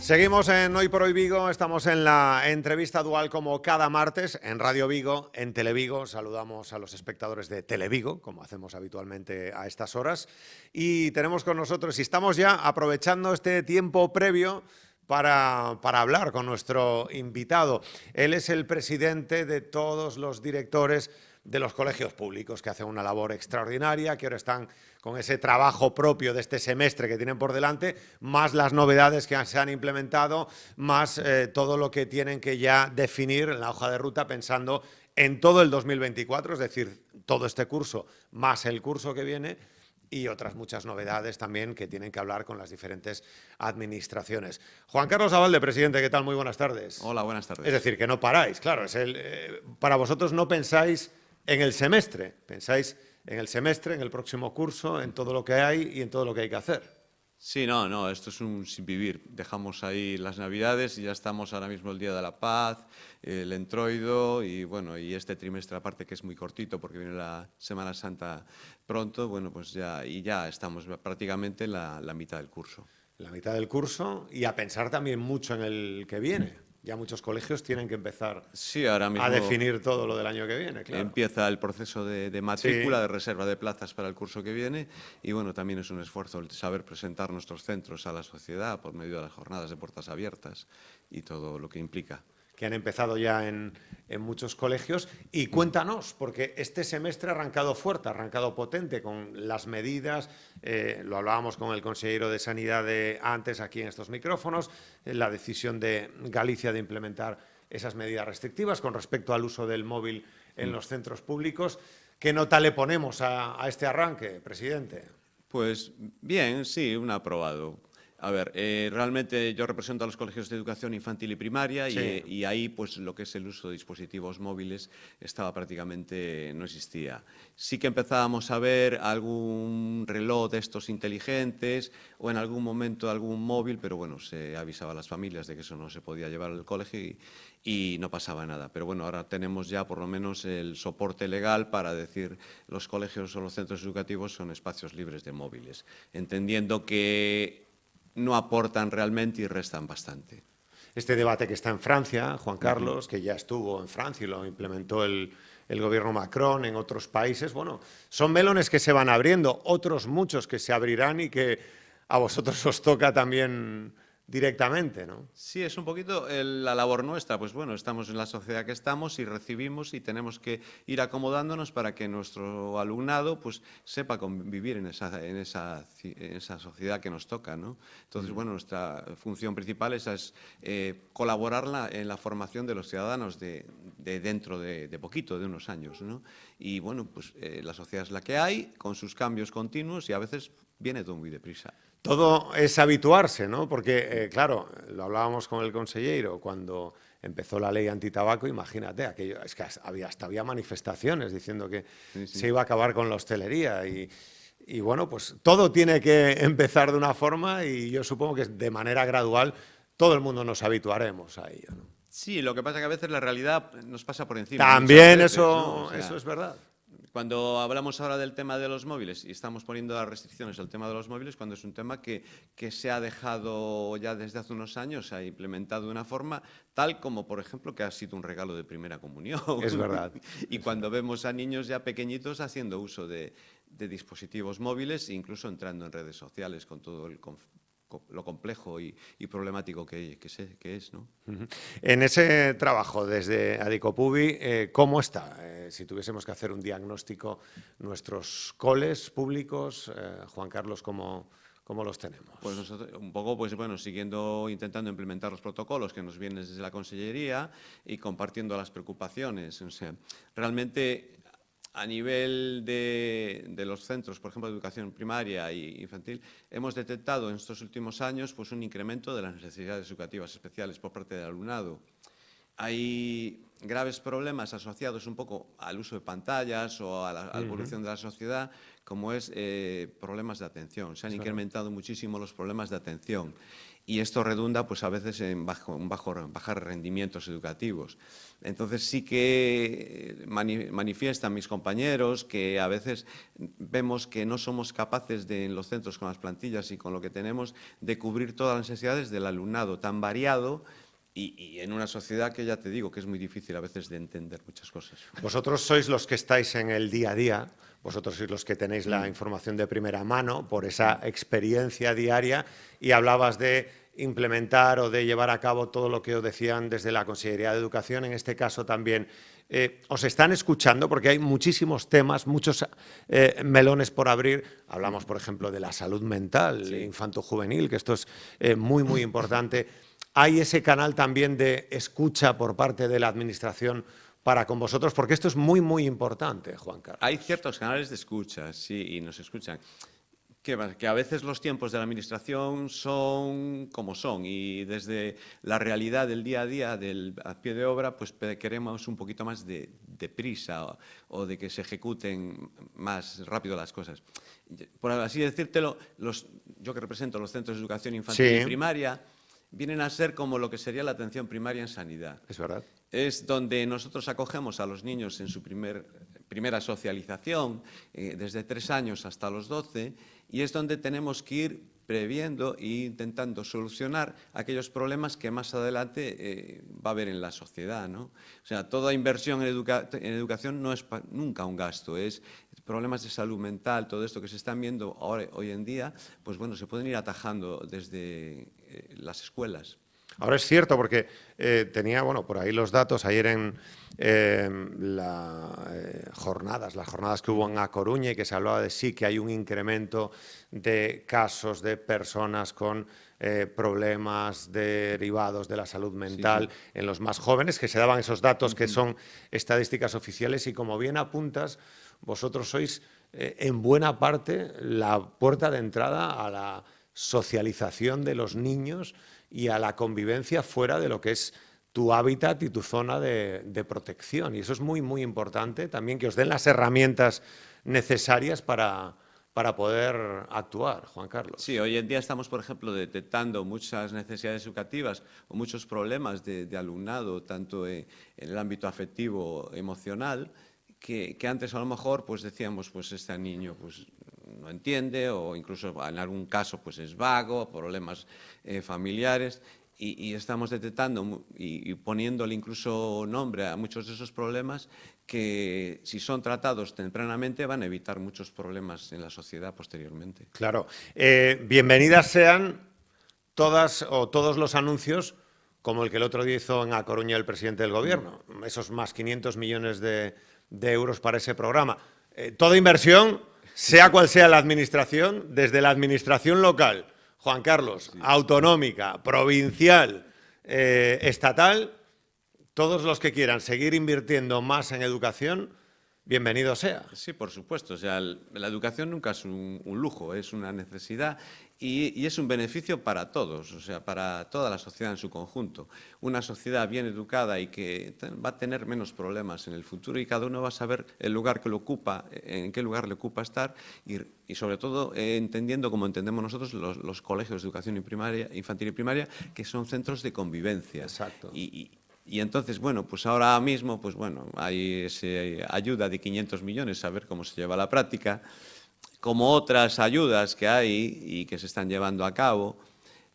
Seguimos en Hoy por Hoy Vigo, estamos en la entrevista dual como cada martes en Radio Vigo, en Televigo. Saludamos a los espectadores de Televigo, como hacemos habitualmente a estas horas. Y tenemos con nosotros, y estamos ya aprovechando este tiempo previo para hablar con nuestro invitado. Él es el presidente de todos los directores de los colegios públicos, que hacen una labor extraordinaria, que ahora están con ese trabajo propio de este semestre que tienen por delante, más las novedades que se han implementado, más todo lo que tienen que ya definir en la hoja de ruta pensando en todo el 2024, es decir, todo este curso más el curso que viene, y otras muchas novedades también que tienen que hablar con las diferentes administraciones. Juan Carlos Abalde, presidente, ¿qué tal? Muy buenas tardes. Hola, buenas tardes. Es decir, que no paráis, claro, para vosotros no pensáis en el semestre, pensáis en el semestre, en el próximo curso, en todo lo que hay y en todo lo que hay que hacer. Sí, no, esto es un sin vivir. Dejamos ahí las Navidades y ya estamos ahora mismo el Día de la Paz, el Entroido y bueno, y este trimestre aparte que es muy cortito porque viene la Semana Santa pronto, bueno, pues ya estamos prácticamente en la mitad del curso. La mitad del curso y a pensar también mucho en el que viene. Ya muchos colegios tienen que empezar ahora mismo a definir todo lo del año que viene, claro. Empieza el proceso de matrícula, Sí. de reserva de plazas para el curso que viene y bueno, también es un esfuerzo el saber presentar nuestros centros a la sociedad por medio de las jornadas de puertas abiertas y todo lo que implica. Que han empezado ya en muchos colegios. Y cuéntanos, porque este semestre ha arrancado fuerte, ha arrancado potente con las medidas, lo hablábamos con el consejero de Sanidad antes aquí en estos micrófonos, la decisión de Galicia de implementar esas medidas restrictivas con respecto al uso del móvil en los centros públicos. ¿Qué nota le ponemos a este arranque, presidente? Pues bien, sí, un aprobado. A ver, realmente yo represento a los colegios de educación infantil y primaria Sí. y ahí pues lo que es el uso de dispositivos móviles estaba prácticamente, no existía. Sí que empezábamos a ver algún reloj de estos inteligentes o en algún momento algún móvil, pero bueno, se avisaba a las familias de que eso no se podía llevar al colegio y no pasaba nada. Pero bueno, ahora tenemos ya por lo menos el soporte legal para decir los colegios o los centros educativos son espacios libres de móviles, entendiendo que no aportan realmente y restan bastante. Este debate que está en Francia, Juan Carlos, que ya estuvo en Francia y lo implementó el gobierno Macron en otros países, bueno, son melones que se van abriendo, otros muchos que se abrirán y que a vosotros os toca también directamente, ¿no? Sí, es un poquito la labor nuestra. Pues bueno, estamos en la sociedad que estamos y recibimos y tenemos que ir acomodándonos para que nuestro alumnado pues sepa convivir en esa sociedad que nos toca, ¿no? Entonces, bueno, nuestra función principal es colaborar en la formación de los ciudadanos de dentro de poquito, de unos años, ¿no? Y bueno, pues la sociedad es la que hay, con sus cambios continuos y a veces viene todo muy deprisa. Todo es habituarse, ¿no? Porque, claro, lo hablábamos con el consejero cuando empezó la ley antitabaco, imagínate, aquello, es que hasta había manifestaciones diciendo que Sí. se iba a acabar con la hostelería y bueno, pues todo tiene que empezar de una forma y yo supongo que de manera gradual todo el mundo nos habituaremos a ello, ¿no? Sí, lo que pasa es que a veces la realidad nos pasa por encima. También Muchas veces, ¿no? O sea, eso es verdad. cuando hablamos ahora del tema de los móviles y estamos poniendo las restricciones al tema de los móviles, cuando es un tema que se ha dejado ya desde hace unos años, se ha implementado de una forma tal como, por ejemplo, que ha sido un regalo de primera comunión. Es verdad. Y cuando vemos a niños ya pequeñitos haciendo uso de dispositivos móviles, incluso entrando en redes sociales con todo lo complejo y problemático que es, ¿no? En ese trabajo desde Adicopubi, ¿cómo está? Si tuviésemos que hacer un diagnóstico, nuestros coles públicos, Juan Carlos, ¿cómo los tenemos? Pues nosotros, un poco, pues bueno, intentando implementar los protocolos que nos vienen desde la Consellería y compartiendo las preocupaciones. O sea, realmente a nivel de los centros, por ejemplo, de educación primaria e infantil, hemos detectado en estos últimos años pues, un incremento de las necesidades educativas especiales por parte del alumnado. hay graves problemas asociados un poco al uso de pantallas o a la evolución de la sociedad, como es problemas de atención. Se han incrementado muchísimo los problemas de atención y esto redunda pues a veces en bajar rendimientos educativos. Entonces sí que manifiestan mis compañeros que a veces vemos que no somos capaces en los centros con las plantillas y con lo que tenemos de cubrir todas las necesidades del alumnado tan variado y en una sociedad que ya te digo que es muy difícil a veces de entender muchas cosas. Vosotros sois los que estáis en el día a día, vosotros sois los que tenéis la información de primera mano por esa experiencia diaria y hablabas de implementar o de llevar a cabo todo lo que os decían desde la Consellería de Educación, en este caso también. ¿Os están escuchando? Porque hay muchísimos temas, muchos melones por abrir. Hablamos, por ejemplo, de la salud mental, infanto-juvenil, que esto es muy, muy importante. ¿Hay ese canal también de escucha por parte de la Administración para con vosotros? Porque esto es muy, muy importante, Juan Carlos. Hay ciertos canales de escucha, sí, y nos escuchan. Que a veces los tiempos de la Administración son como son y desde la realidad del día a día, del a pie de obra, pues queremos un poquito más de prisa o de que se ejecuten más rápido las cosas. Por así decírtelo, yo que represento los centros de educación infantil y primaria, vienen a ser como lo que sería la atención primaria en sanidad. Es verdad. Es donde nosotros acogemos a los niños en su primera socialización, desde 3 años hasta los 12, y es donde tenemos que ir previendo e intentando solucionar aquellos problemas que más adelante va a haber en la sociedad, ¿no? O sea, toda inversión en educación no es nunca un gasto, es problemas de salud mental, todo esto que se están viendo ahora, hoy en día, pues bueno, se pueden ir atajando desde las escuelas. Ahora es cierto, porque tenía, bueno, por ahí los datos, ayer en las jornadas que hubo en A Coruña y que se hablaba de sí que hay un incremento de casos de personas con problemas derivados de la salud mental en los más jóvenes, que se daban esos datos que son estadísticas oficiales y como bien apuntas, vosotros sois en buena parte la puerta de entrada a la socialización de los niños y a la convivencia fuera de lo que es tu hábitat y tu zona de protección. Y eso es muy, muy importante también, que os den las herramientas necesarias para poder actuar, Juan Carlos. Sí, hoy en día estamos, por ejemplo, detectando muchas necesidades educativas o muchos problemas de alumnado, tanto en el ámbito afectivo, emocional, que antes a lo mejor pues decíamos, pues este niño pues no entiende o incluso en algún caso pues es vago, problemas familiares y estamos detectando y poniéndole incluso nombre a muchos de esos problemas que si son tratados tempranamente van a evitar muchos problemas en la sociedad posteriormente. Claro. Bienvenidas sean todas o todos los anuncios como el que el otro día hizo en A Coruña el presidente del Gobierno, esos más 500 millones de euros para ese programa. Toda inversión, sea cual sea la administración, desde la administración local, Juan Carlos, autonómica, provincial, estatal, todos los que quieran seguir invirtiendo más en educación, bienvenido sea. Sí, por supuesto. O sea, la educación nunca es un lujo, es una necesidad y es un beneficio para todos, o sea, para toda la sociedad en su conjunto. Una sociedad bien educada y que va a tener menos problemas en el futuro y cada uno va a saber el lugar que lo ocupa, en qué lugar le ocupa estar y sobre todo entendiendo como entendemos nosotros los colegios de educación infantil y primaria, que son centros de convivencia. Exacto. Y entonces, bueno, pues ahora mismo, pues bueno, hay esa ayuda de 500 millones, a ver cómo se lleva a la práctica, como otras ayudas que hay y que se están llevando a cabo,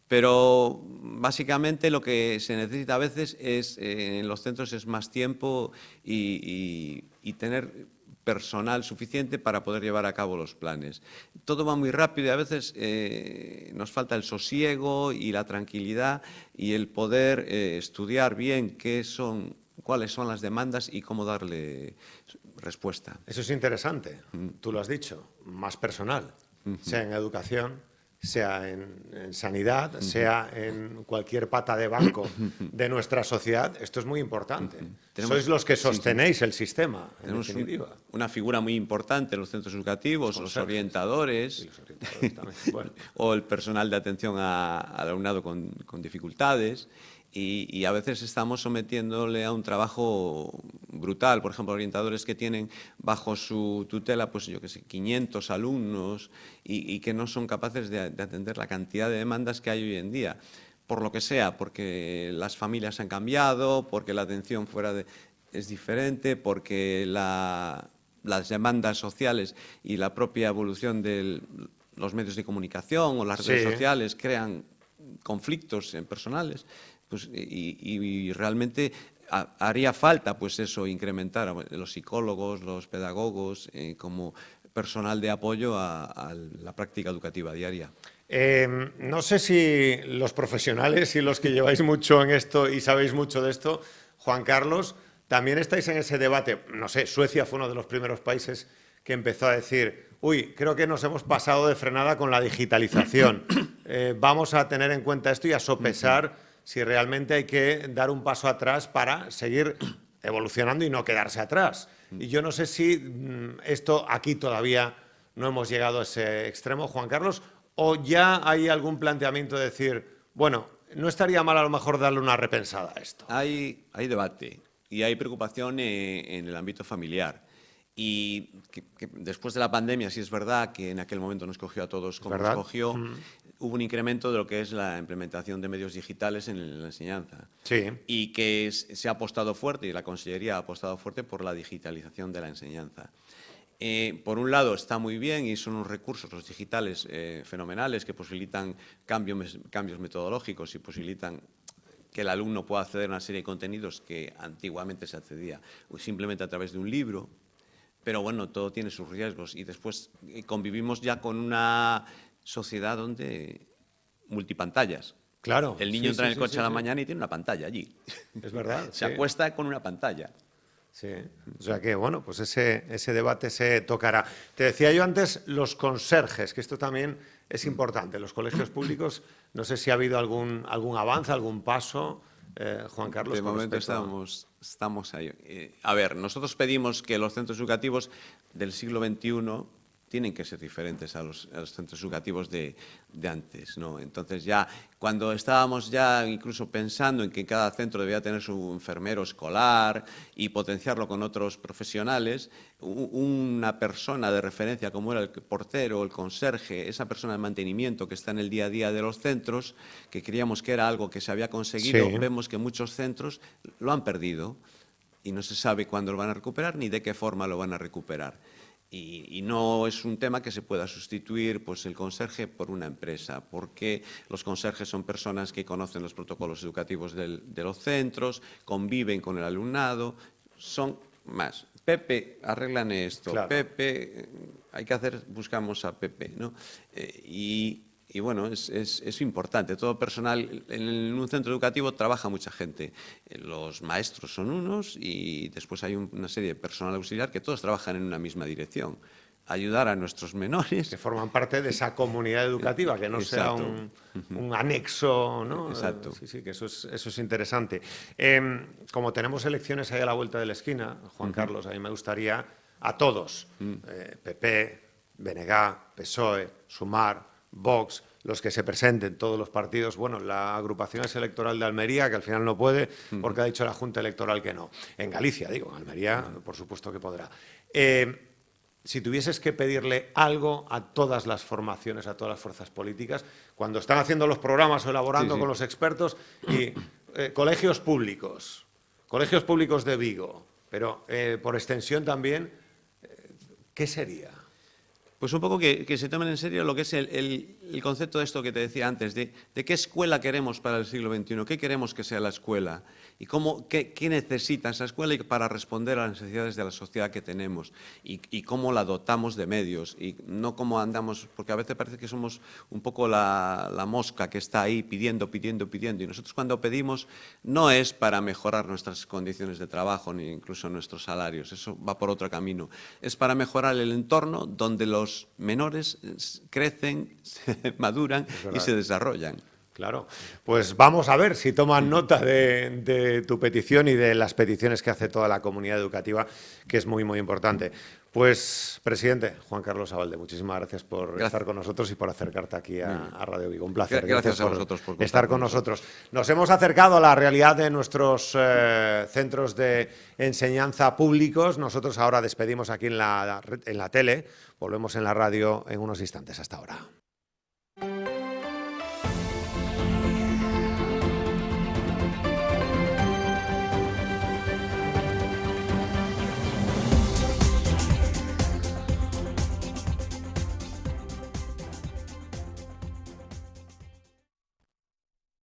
pero básicamente lo que se necesita a veces es, en los centros es más tiempo y tener personal suficiente para poder llevar a cabo los planes. Todo va muy rápido y a veces nos falta el sosiego y la tranquilidad y el poder estudiar bien cuáles son las demandas y cómo darle respuesta. Eso es interesante, tú lo has dicho, más personal, sea en educación, sea en sanidad, sea en cualquier pata de banco de nuestra sociedad. Esto es muy importante. Sois los que sostenéis el sistema, en definitiva. Una figura muy importante en los centros educativos, los orientadores, también. Bueno. o el personal de atención al alumnado con dificultades. y a veces estamos sometiéndole a un trabajo brutal. Por ejemplo, orientadores que tienen bajo su tutela, pues yo qué sé, 500 alumnos y que no son capaces de atender la cantidad de demandas que hay hoy en día. Por lo que sea, porque las familias han cambiado, porque la atención es diferente, porque las demandas sociales y la propia evolución de los medios de comunicación o las redes sociales crean conflictos personales, pues, y realmente haría falta, pues eso, incrementar a los psicólogos, los pedagogos como personal de apoyo a la práctica educativa diaria. No sé si los profesionales y los que lleváis mucho en esto y sabéis mucho de esto, Juan Carlos, también estáis en ese debate. No sé, Suecia fue uno de los primeros países que empezó a decir, uy, creo que nos hemos pasado de frenada con la digitalización. Vamos a tener en cuenta esto y a sopesar si realmente hay que dar un paso atrás para seguir evolucionando y no quedarse atrás. Y yo no sé si esto aquí todavía no hemos llegado a ese extremo, Juan Carlos, o ya hay algún planteamiento de decir, bueno, no estaría mal a lo mejor darle una repensada a esto. Hay debate y hay preocupación en el ámbito familiar. Y que después de la pandemia, sí es verdad que en aquel momento nos cogió a todos como nos cogió, hubo un incremento de lo que es la implementación de medios digitales en la enseñanza. Sí. Y que se ha apostado fuerte, y la Consellería ha apostado fuerte por la digitalización de la enseñanza. Por un lado está muy bien y son unos recursos, los digitales, fenomenales, que posibilitan cambios metodológicos y posibilitan que el alumno pueda acceder a una serie de contenidos que antiguamente se accedía simplemente a través de un libro. Pero bueno, todo tiene sus riesgos y después convivimos ya con una sociedad donde multipantallas. Claro. El niño entra en el coche a la mañana y tiene una pantalla allí. Es verdad. Se acuesta con una pantalla. Sí, o sea que, bueno, pues ese debate se tocará. Te decía yo antes los conserjes, que esto también es importante. Los colegios públicos, no sé si ha habido algún avance, algún paso, Juan Carlos. De momento estamos ahí. A ver, nosotros pedimos que los centros educativos del siglo XXI tienen que ser diferentes a los centros educativos de antes, ¿no? Entonces ya, cuando estábamos ya incluso pensando en que cada centro debía tener su enfermero escolar y potenciarlo con otros profesionales, una persona de referencia como era el portero, el conserje, esa persona de mantenimiento que está en el día a día de los centros, que creíamos que era algo que se había conseguido, vemos que muchos centros lo han perdido y no se sabe cuándo lo van a recuperar ni de qué forma lo van a recuperar. Y no es un tema que se pueda sustituir, pues, el conserje por una empresa, porque los conserjes son personas que conocen los protocolos educativos de los centros, conviven con el alumnado, son más. Pepe, arreglan esto, claro. Pepe, buscamos a Pepe, ¿no? Y bueno, es importante. Todo personal en un centro educativo trabaja mucha gente. Los maestros son unos y después hay una serie de personal auxiliar que todos trabajan en una misma dirección. Ayudar a nuestros menores. Que forman parte de esa comunidad educativa, que no sea un anexo, ¿no? Exacto. Sí, que eso es interesante. Como tenemos elecciones ahí a la vuelta de la esquina, Juan Carlos, a mí me gustaría a todos, PP, BNG, PSOE, Sumar, Vox, los que se presenten, todos los partidos. Bueno, la agrupación es electoral de Almería, que al final no puede, porque ha dicho la Junta Electoral que no. En Galicia, digo, en Almería, por supuesto que podrá. Si tuvieses que pedirle algo a todas las formaciones, a todas las fuerzas políticas, cuando están haciendo los programas o elaborando con los expertos, y colegios públicos de Vigo, pero por extensión también, ¿qué sería? Pues un poco que se tomen en serio lo que es el concepto de esto que te decía antes, de qué escuela queremos para el siglo XXI, qué queremos que sea la escuela y qué necesita esa escuela para responder a las necesidades de la sociedad que tenemos y cómo la dotamos de medios y no cómo andamos, porque a veces parece que somos un poco la mosca que está ahí pidiendo y nosotros cuando pedimos no es para mejorar nuestras condiciones de trabajo ni incluso nuestros salarios, eso va por otro camino, es para mejorar el entorno donde los menores crecen, maduran y se desarrollan. Claro, pues vamos a ver si toman nota de tu petición y de las peticiones que hace toda la comunidad educativa, que es muy, muy importante. Pues, presidente Juan Carlos Abalde, muchísimas gracias por estar con nosotros y por acercarte aquí a Radio Vigo. Un placer. Gracias a vosotros por estar con nosotros. Nos hemos acercado a la realidad de nuestros centros de enseñanza públicos. Nosotros ahora despedimos aquí en la tele. Volvemos en la radio en unos instantes. Hasta ahora.